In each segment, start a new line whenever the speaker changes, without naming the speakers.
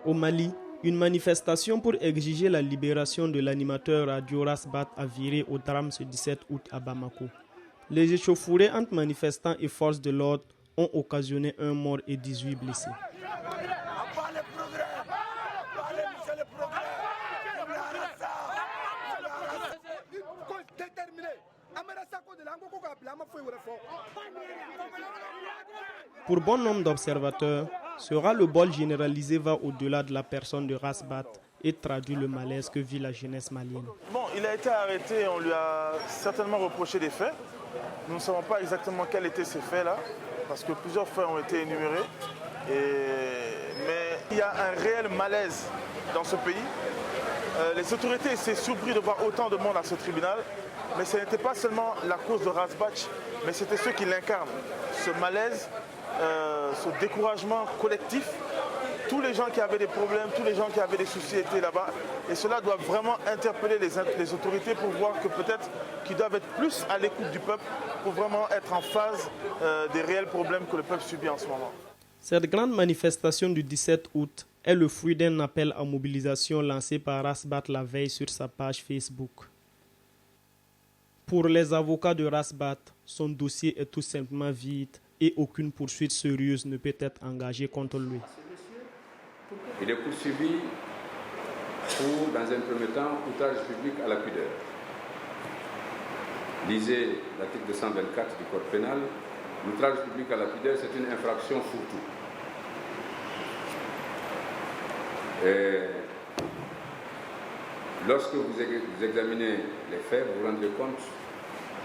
Au Mali, une manifestation pour exiger la libération de l'animateur radio Rasbat a viré au drame ce 17 août à Bamako. Les échauffourées entre manifestants et forces de l'ordre ont occasionné un mort et 18 blessés. Pour bon nombre d'observateurs, ce ras-le-bol généralisé va au-delà de la personne de Rasbat et traduit le malaise que vit la jeunesse malienne.
Bon, il a été arrêté, on lui a certainement reproché des faits. Nous ne savons pas exactement quels étaient ces faits-là, parce que plusieurs faits ont été énumérés. Mais il y a un réel malaise dans ce pays. Les autorités étaient surpris de voir autant de monde à ce tribunal, mais ce n'était pas seulement la cause de Rasbat, mais c'était ceux qui l'incarnent. Ce malaise, ce découragement collectif, tous les gens qui avaient des problèmes, tous les gens qui avaient des soucis étaient là-bas. Et cela doit vraiment interpeller les autorités pour voir que peut-être qu'ils doivent être plus à l'écoute du peuple pour vraiment être en phase des réels problèmes que le peuple subit en ce moment.
Cette grande manifestation du 17 août est le fruit d'un appel à mobilisation lancé par Rasbat la veille sur sa page Facebook. Pour les avocats de Rasbat, son dossier est tout simplement vide et aucune poursuite sérieuse ne peut être engagée contre lui.
Il est poursuivi pour, dans un premier temps, outrage public à la pudeur. Lisez l'article 224 du Code pénal. L'outrage public à la pudeur, c'est une infraction fourre-tout. Lorsque vous examinez les faits, vous vous rendez compte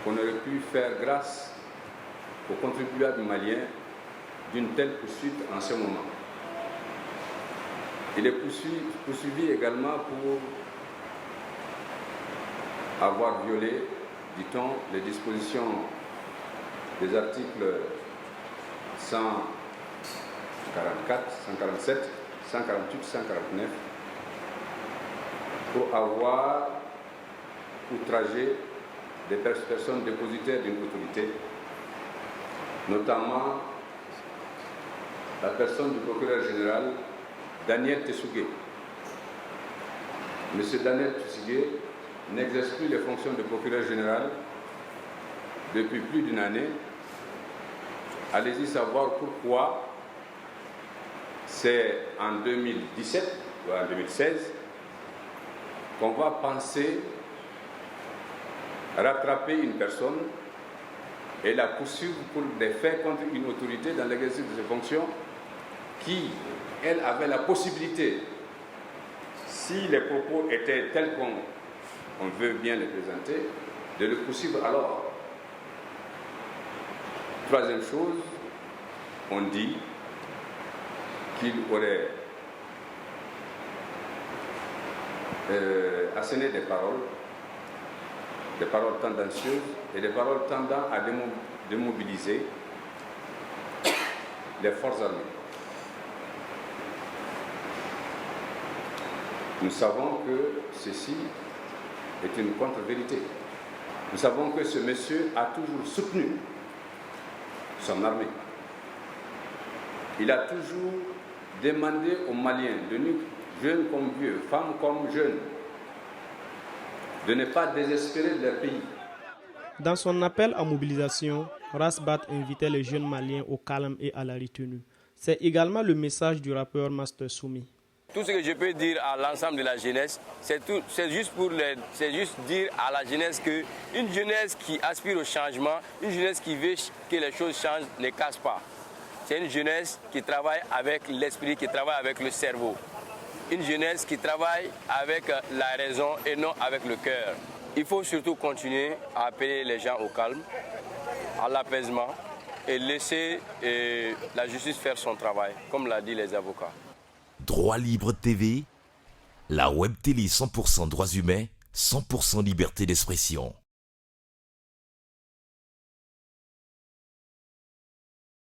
qu'on aurait pu faire grâce aux contribuables maliens d'une telle poursuite en ce moment. Il est poursuivi également pour avoir violé, dit-on, les dispositions des articles 144, 147, 148, 149 pour avoir outragé des personnes dépositaires d'une autorité, notamment la personne du procureur général Daniel Tessougué. Monsieur Daniel Tessougué n'exerce plus les fonctions de procureur général depuis plus d'une année. Allez-y savoir pourquoi. C'est en 2017 ou en 2016 qu'on va penser rattraper une personne et la poursuivre pour des faits contre une autorité dans l'exercice de ses fonctions qui, elle, avait la possibilité, si les propos étaient tels qu'on veut bien les présenter, de le poursuivre alors. Troisième chose, on dit qu'il aurait asséné des paroles tendancieuses et des paroles tendant à démobiliser les forces armées. Nous savons que ceci est une contre-vérité. Nous savons que ce monsieur a toujours soutenu son armée. Il a toujours demandé aux Maliens, jeunes comme vieux, femmes comme jeunes, de ne pas désespérer de leur pays.
Dans son appel à mobilisation, Rasbat invitait les jeunes Maliens au calme et à la retenue. C'est également le message du rappeur Master Soumi.
Tout ce que je peux dire à l'ensemble de la jeunesse, c'est juste dire à la jeunesse qu'une jeunesse qui aspire au changement, une jeunesse qui veut que les choses changent, ne casse pas. C'est une jeunesse qui travaille avec l'esprit, qui travaille avec le cerveau. Une jeunesse qui travaille avec la raison et non avec le cœur. Il faut surtout continuer à appeler les gens au calme, à l'apaisement et laisser la justice faire son travail, comme l'a dit les avocats.
Droit Libre TV, la web télé 100% droits humains, 100% liberté d'expression.